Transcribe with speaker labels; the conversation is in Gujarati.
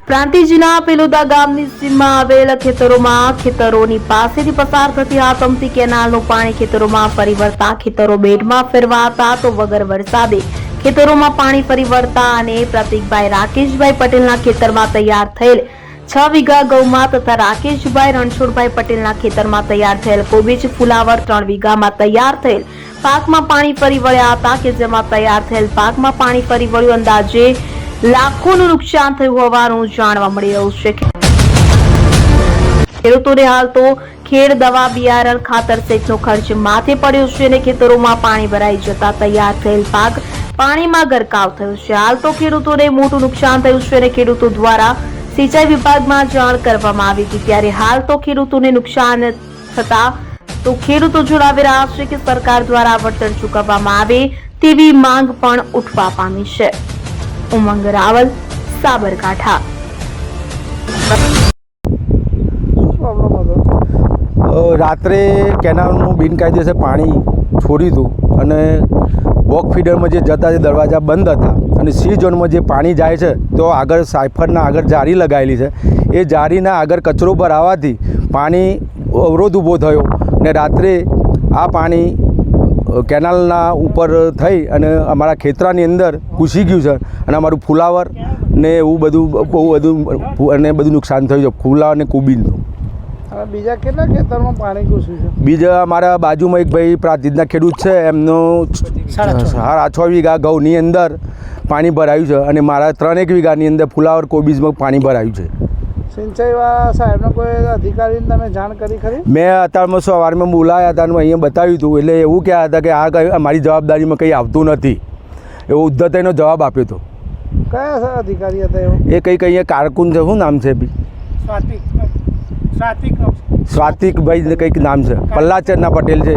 Speaker 1: પ્રાંતિજના પેલુદા ગામની સીમમાં આવેલ ખેતરોની પાસેથી પસાર થતી આતમતી કેનાલનું પાણી ખેતરોમાં ફરી વળતા ખેતરો બેટમાં ફેરવાતા તો વગર વરસાદે ખેતરોમાં પાણી ફરી વળતા અને પ્રતિકભાઈ રાકેશભાઈ પટેલના ખેતરમાં તૈયાર થયેલ 6 વીઘા ઘઉંમાં તથા રાકેશભાઈ રણછોડભાઈ પટેલના ખેતરમાં તૈયાર થયેલ કોબીજ ફુલાવર 3 વીઘામાં તૈયાર થયેલ પાકમાં પાણી ફરી વળ્યા હતા કે જેમાં તૈયાર થયેલ પાકમાં પાણી ફરી વળ્યું અંદાજે લાખોનું નુકસાન થયું હોવાનું જાણવા મળી રહ્યું છે। ખેડૂતોને હાલ તો ખેડ દવા બિયારણ ખાતર સહિતનો ખર્ચ માથે પડ્યો છે અને ખેતરોમાં પાણી ભરાઈ જતા તૈયાર થયેલ પાક પાણીમાં ગરકાવ થયો છે। હાલ તો ખેડૂતોને મોટું નુકસાન થયું છે અને ખેડૂતો દ્વારા સિંચાઈ વિભાગમાં જાણ કરવામાં આવી હતી ત્યારે હાલ તો ખેડૂતોને નુકસાન થતા તો ખેડૂતો જણાવી રહ્યા છે કે સરકાર દ્વારા વળતર ચૂકવવામાં આવે તેવી માંગ પણ ઉઠવા પામી છે। ઉમંગ રાવલ, સાબરકાંઠા।
Speaker 2: રાત્રે કેનાલનું બિનકાયદેસર પાણી છોડ્યું હતું અને બોક ફીડરમાં જે જતા જે દરવાજા બંધ હતા અને સી ઝોનમાં જે પાણી જાય છે તો આગળ સાયફરના આગળ જારી લગાવેલી છે, એ જારીના આગળ કચરો ભરાવાથી પાણી અવરોધ ઊભો થયો ને રાત્રે આ પાણી કેનાલના ઉપર થઈ અને અમારા ખેતરાની અંદર ઘૂસી ગયું છે અને અમારું ફુલાવર ને એવું બધું બહુ બધું અને બધું નુકસાન થયું છે, ફુલાવર ને કોબીજનું।
Speaker 3: બીજા કેટલા ખેતરમાં પાણી ઘૂસ્યું છે?
Speaker 2: બીજા અમારા બાજુમાં એક ભાઈ પ્રાંતિજના ખેડૂત છે, એમનો 6 વીઘા ઘઉંની અંદર પાણી ભરાયું છે અને મારા 3 વીઘાની અંદર ફુલાવર કોબીજમાં પાણી ભરાયું છે।
Speaker 3: સિંચાઈ સાહેબનો કોઈ અધિકારીને તમે જાણ કરી ખરી?
Speaker 2: મેં અત્યારમાં સવારમાં બોલાયા હતા અને અહીંયા બતાવ્યું હતું, એટલે એવું કહેતા હતા કે આ કંઈ અમારી જવાબદારીમાં કંઈ આવતું નથી, એવો ઉદ્ધતાઈનો જવાબ આપ્યો હતો।
Speaker 3: કયા અધિકારી હતા એવો?
Speaker 2: એ કંઈક અહીંયા કારકુન છે, શું નામ છે બી? સ્વાતિકભાઈ કંઈક નામ છે, પલ્લાચરના પટેલ છે।